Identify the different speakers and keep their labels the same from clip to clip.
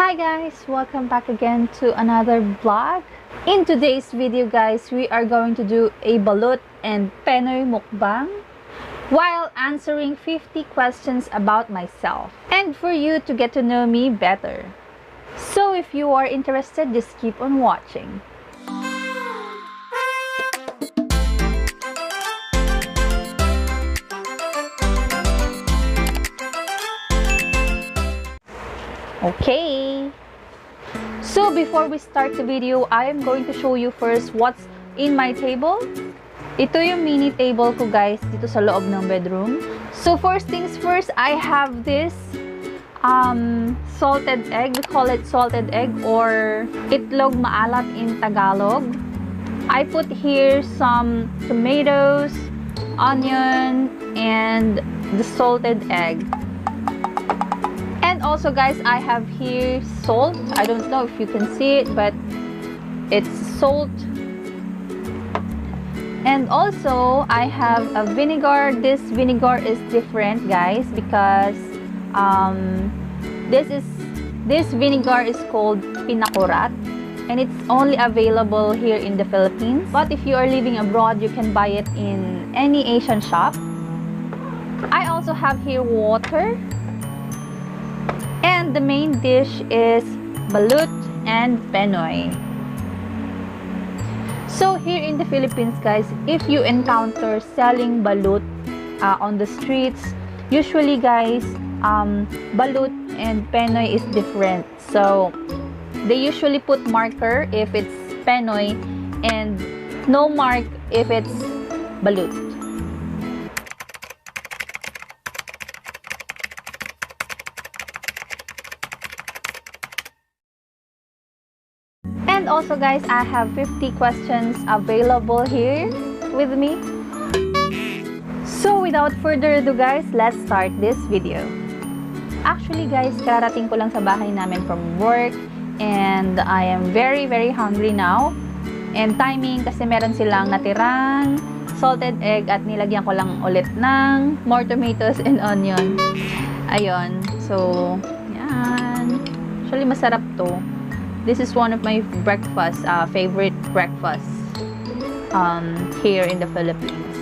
Speaker 1: Hi guys! Welcome back again to another vlog. In today's video guys, we are going to do a balut and Penoy Mukbang while answering 50 questions about myself and for you to get to know me better. So if you are interested, just keep on watching. Okay, so before we start the video, I am going to show you first what's in my table. Ito yung mini table ko guys dito sa loob ng bedroom. So first things first, I have this salted egg. We call it salted egg or itlog maalat in Tagalog. I put here some tomatoes, onion, and the salted egg. And also guys, I have here salt. I don't know if you can see it, but it's salt. And also I have a vinegar. This vinegar is different guys because this vinegar is called pinakurat and it's only available here in the Philippines. But if you are living abroad, you can buy it in any Asian shop. I also have here water. And the main dish is balut and Penoy. So here in the Philippines guys, if you encounter selling balut on the streets, usually guys, balut and Penoy is different. So they usually put marker if it's Penoy and no mark if it's balut. And also guys, I have 50 questions available here with me. So without further ado guys, let's start this video. Actually guys, kararating ko lang sa bahay namin from work and I am very hungry now. And timing kasi meron silang natirang salted egg at nilagyan ko lang ulit ng more tomatoes and onion. Ayun. So, yan. Actually masarap to. This is one of my breakfast, favorite breakfast here in the Philippines.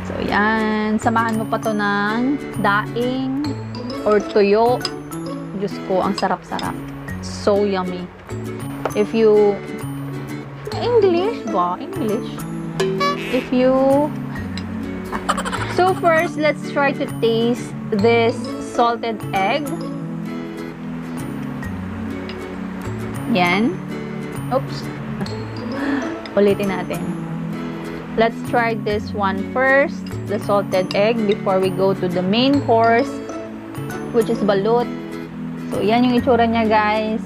Speaker 1: So, yan. Samahan mo pa to ng daing or tuyo. Diyos ko, ang sarap-sarap. So yummy. If you... English ba? English? If you... So first, let's try to taste this salted egg. Yan. Oops. Ulitin natin. Let's try this one first, the salted egg, before we go to the main course, which is balut. So, yan yung itsura niya, guys.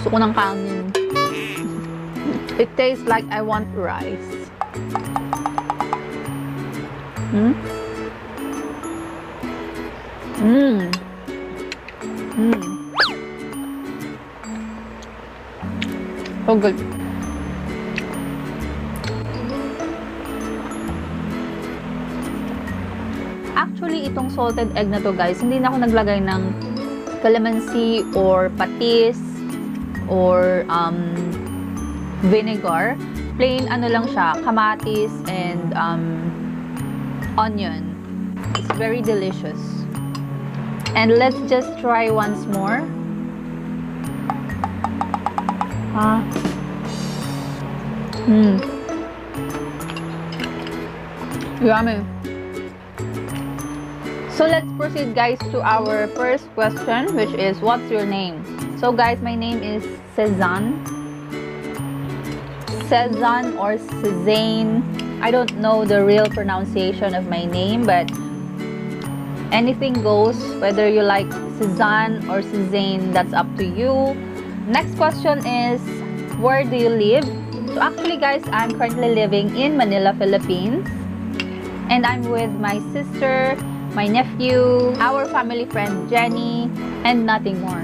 Speaker 1: Gusto ko ng kanin. It tastes like I want rice. So good. Actually, itong salted egg na to guys, hindi na ako naglagay ng calamansi or patis or vinegar. Plain ano lang siya, kamatis and onion. It's very delicious. And let's just try once more. Yummy. So let's proceed guys to our first question, which is what's your name? So guys, my name is Cezan. Cezan or Cezane. I don't know the real pronunciation of my name, but anything goes. Whether you like Cezan or Cezane, that's up to you. Next question is, where do you live? So actually guys, I'm currently living in Manila, Philippines. And I'm with my sister, my nephew, our family friend Jenny, and nothing more.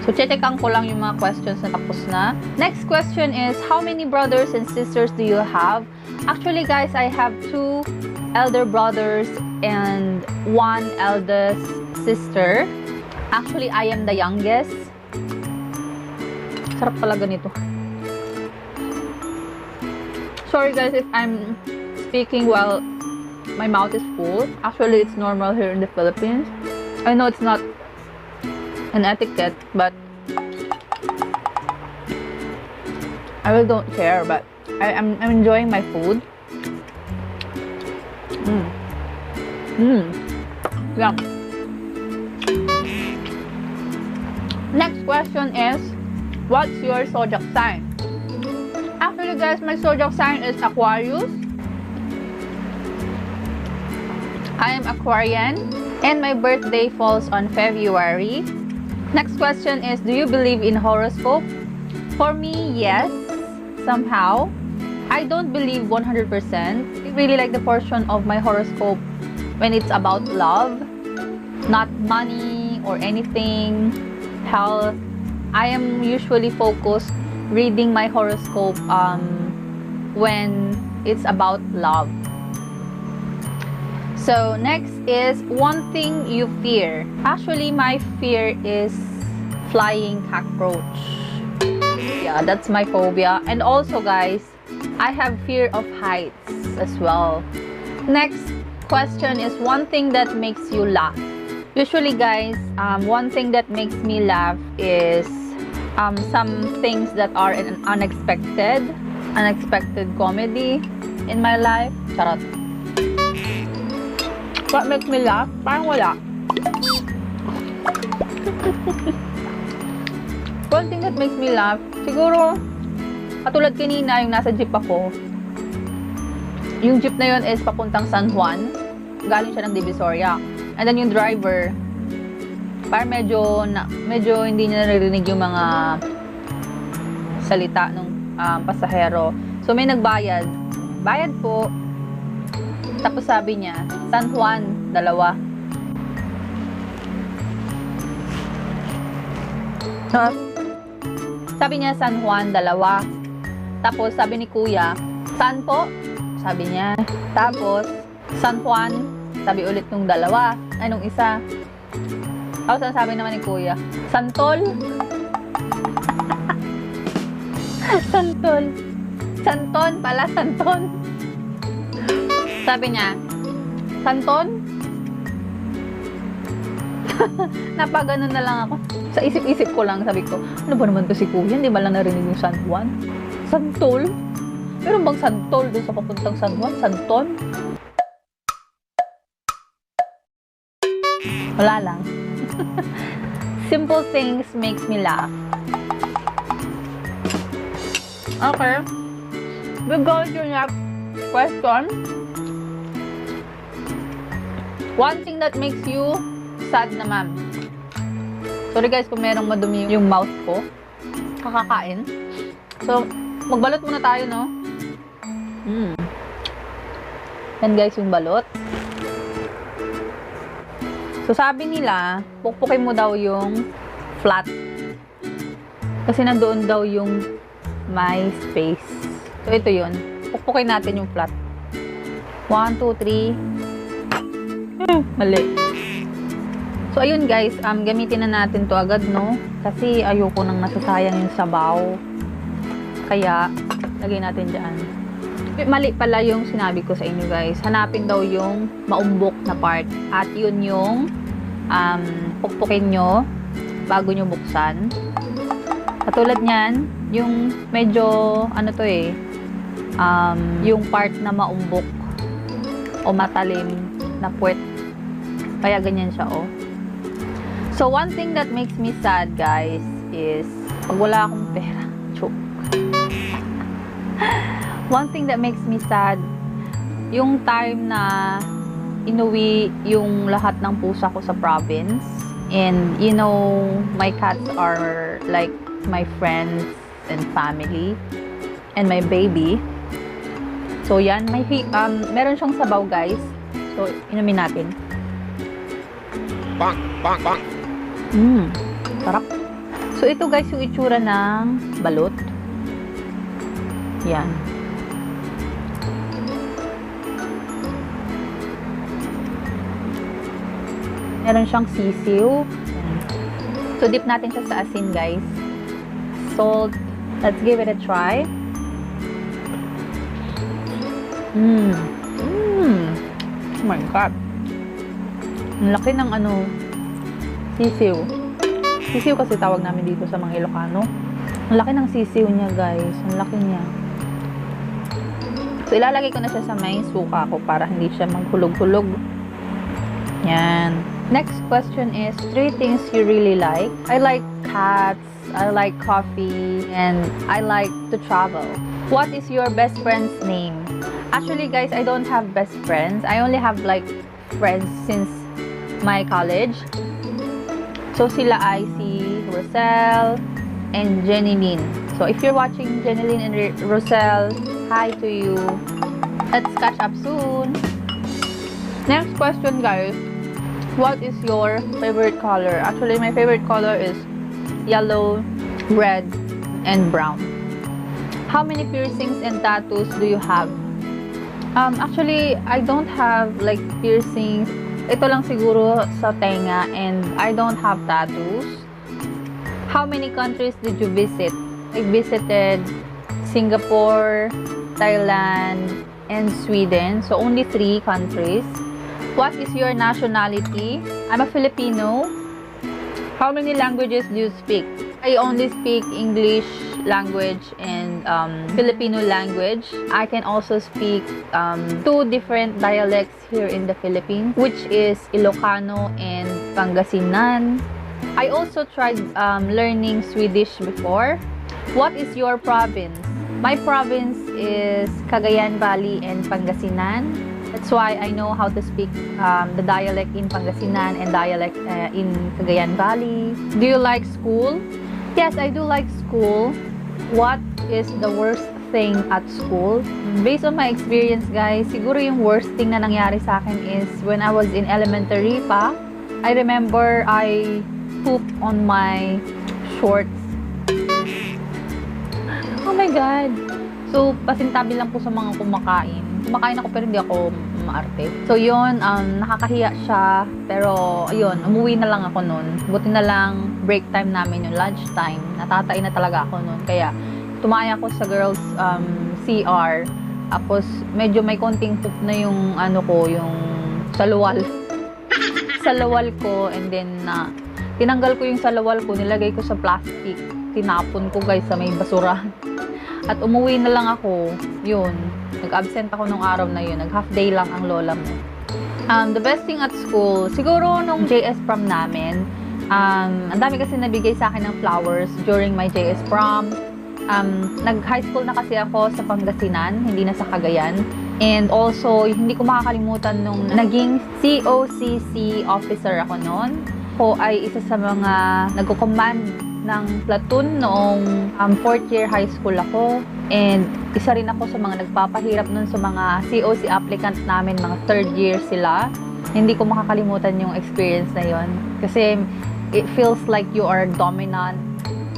Speaker 1: So, chechekan ko lang yung mga questions na tapos na. Next question is, how many brothers and sisters do you have? Actually, guys, I have 2 elder brothers and 1 eldest sister. Actually, I am the youngest. Sarap pala ganito. Sorry, guys, if I'm speaking while my mouth is full. Actually, it's normal here in the Philippines. I know it's not an etiquette, but I really don't care. But I'm enjoying my food. Yum. Next question is, what's your zodiac sign? Actually, guys, my zodiac sign is Aquarius. I am Aquarian, and my birthday falls on February. Next question is, do you believe in horoscope? For me, yes, somehow. I don't believe 100%. I really like the portion of my horoscope when it's about love, not money or anything, health. I am usually focused reading my horoscope when it's about love. So, next is one thing you fear. Actually, my fear is flying cockroach. Yeah, that's my phobia. And also, guys, I have fear of heights as well. Next question is one thing that makes you laugh. Usually, guys, one thing that makes me laugh is some things that are unexpected comedy in my life. Charot. What makes me laugh? Parang wala. One thing that makes me laugh, siguro, katulad kanina, yung nasa jeep ako. Yung jeep na yun is papuntang San Juan. Galing siya ng Divisoria. And then yung driver, parang medyo hindi niya naririnig yung mga salita ng pasahero. So, may nagbayad. Bayad po. Tapos sabi niya, San Juan, 2. Sabi niya, San Juan, 2. Tapos sabi ni Kuya, saan po? Sabi niya. Tapos, San Juan, sabi ulit nung 2. Ay, nung isa. Tapos sabi naman ni Kuya, Santol. Santol. Santon pala, Santon. Sabi niya, Santon? Napaganon na lang ako. Sa isip-isip ko lang, sabi ko, ano ba naman to si Kuya? Hindi ba lang narinig yung San Juan? Santol? Meron bang Santol doon sa papuntang San Juan? Santon? Wala lang. Simple things makes me laugh. Okay. We go to next question. One thing that makes you sad naman. Sorry guys kung merong madumi yung mouth ko. Kakakain. So, magbalot muna tayo, no? Yan guys yung balot. So, sabi nila, pukpukin mo daw yung flat. Kasi nandoon daw yung my space. So, ito yun. Pukpukin natin yung flat. 1, 2, 3. Mali. So, ayun guys, gamitin na natin to agad, no? Kasi ayoko nang nasasayang yung sabaw. Kaya, lagay natin dyan. Mali pala yung sinabi ko sa inyo guys. Hanapin daw yung maumbok na part. At yun yung pukpukin nyo bago nyo buksan. Katulad nyan, yung medyo, ano to eh, yung part na maumbok o matalim na puwet. Kaya ganyan siya, oh. So, one thing that makes me sad, guys, is pag wala akong pera. Choke. One thing that makes me sad, yung time na inuwi yung lahat ng pusa ko sa province. And, you know, my cats are like my friends and family. And my baby. So, yan. Meron siyang sabaw, guys. So, inumin natin. Bang, bang, bang. Sarap. So, ito guys yung itsura ng balut. Yan. Meron siyang sisiw. So, dip natin siya sa asin, guys. Salt. Let's give it a try. Oh my God. Ang laki ng sisiw. Sisiw kasi tawag namin dito sa mga Ilocano. Ang laki ng sisiw niya, guys. Ang laki niya. So, ilalagay ko na siya sa may suka ko para hindi siya maghulog-hulog. Yan. Next question is, 3 things you really like. I like cats, I like coffee, and I like to travel. What is your best friend's name? Actually, guys, I don't have best friends. I only have like friends since my college. So, sila ay si Rosel and Jenilyn. So, if you're watching Jenilyn and Rosel, hi to you. Let's catch up soon. Next question, guys. What is your favorite color? Actually, my favorite color is yellow, red, and brown. How many piercings and tattoos do you have? Actually, I don't have like piercings. Ito lang siguro sa tenga, and I don't have tattoos. How many countries did you visit? I visited Singapore, Thailand, and Sweden. So, only 3 countries. What is your nationality? I'm a Filipino. How many languages do you speak? I only speak English language and Filipino language. I can also speak 2 different dialects here in the Philippines, which is Ilocano and Pangasinan. I also tried learning Swedish before. What is your province? My province is Cagayan Valley and Pangasinan. That's why I know how to speak the dialect in Pangasinan and dialect in Cagayan Valley. Do you like school? Yes, I do like school. What is the worst thing at school? Based on my experience, guys, siguro yung worst thing na nangyari sa akin is when I was in elementary pa. I remember I pooped on my shorts. Oh my God! So, pasintabi lang po sa mga kumakain. Kumakain ako pero hindi ako maarte. So, yun, nakakahiya siya. Pero, yun, umuwi na lang ako nun. Buti na lang, break time namin yung lunch time. Natatay na talaga ako nun. Kaya, tumaya ako sa girls CR. Tapos, medyo may konting poop na yung, yung salawal. Salawal ko. And then, tinanggal ko yung salawal ko. Nilagay ko sa plastic. Tinapon ko, guys, sa may basura. At umuwi na lang ako, yun. Nag-absent ako nung araw na yun. Nag-half day lang ang lola mo. The best thing at school, siguro nung JS prom namin, ang dami kasi nabigay sa akin ng flowers during my JS prom. Nag-high school na kasi ako sa Pangasinan, hindi na sa Cagayan. And also, hindi ko makakalimutan nung naging COCC officer ako noon. Ako ay isa sa mga nagko-command ng platoon noong 4th year high school ako. And isa rin ako sa mga nagpapahirap nun sa mga COC applicant namin, mga 3rd year sila. Hindi ko makakalimutan yung experience na yon. Kasi it feels like you are dominant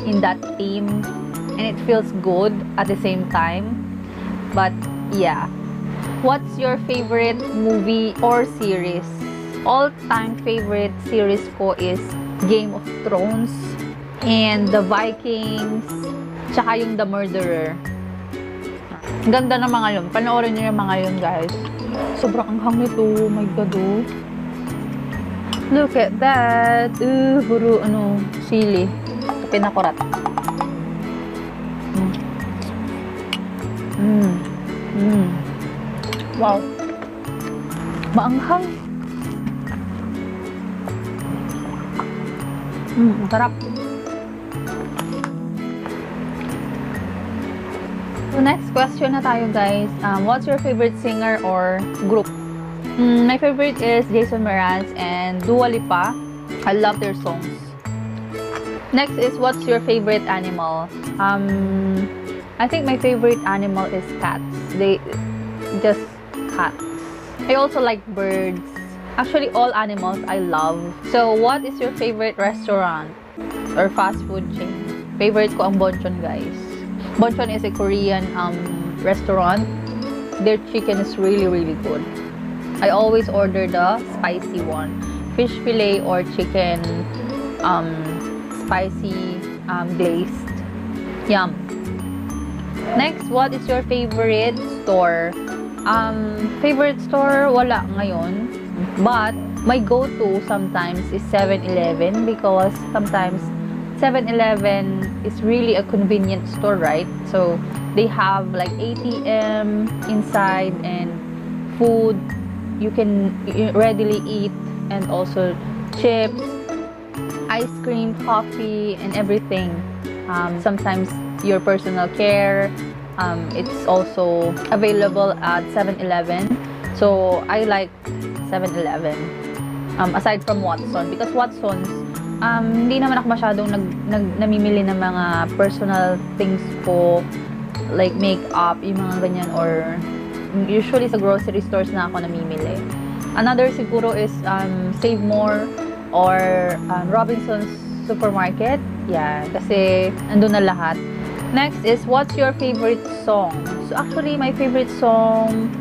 Speaker 1: in that team. And it feels good at the same time. But yeah. What's your favorite movie or series? All-time favorite series ko is Game of Thrones and The Vikings, tsaka yung The Murderer. Ganda ng mga yun. Panoorin nyo yung mga yun, guys. Sobrang anghang nito. Oh my God, oh. Look at that. Puro, sili. Pinakurat. Wow. Maanghang. Sarap. So, next question na tayo, guys. What's your favorite singer or group? My favorite is Jason Mraz and Dua Lipa. I love their songs. Next is, what's your favorite animal? I think my favorite animal is cats. Just cats. I also like birds. Actually, all animals I love. So, what is your favorite restaurant? or fast food chain. Favorite ko ang Bonchon, guys. Bonchon is a Korean restaurant. Their chicken is really, really good. I always order the spicy one. Fish fillet or chicken spicy glazed. Yum. Next, what is your favorite store? Favorite store, wala ngayon. But, my go-to sometimes is 7-Eleven because sometimes 7-Eleven is really a convenient store, right? So, they have like ATM inside and food you can readily eat, and also chips, ice cream, coffee, and everything. Sometimes your personal care, it's also available at 7-Eleven. So, I like 7-Eleven. Aside from Watson, because Watson's, hindi naman ako masyadong namimili ng mga personal things ko, like makeup, yung mga ganyan, or usually sa grocery stores na ako namimili. Another siguro is Save More or Robinson's Supermarket. Yeah, kasi andun na lahat. Next is, what's your favorite song? So actually, my favorite song,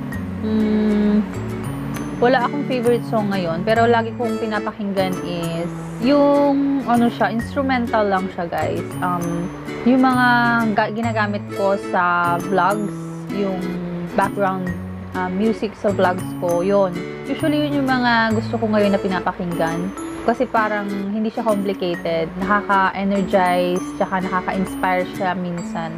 Speaker 1: wala akong favorite song ngayon, pero lagi kong pinapakinggan is yung ano siya, instrumental lang siya, guys. Yung mga ginagamit ko sa vlogs, yung background music sa vlogs ko, yun. Usually yun yung mga gusto ko ngayon na pinapakinggan kasi parang hindi siya complicated, nakaka-energize, tsaka nakaka-inspire siya minsan.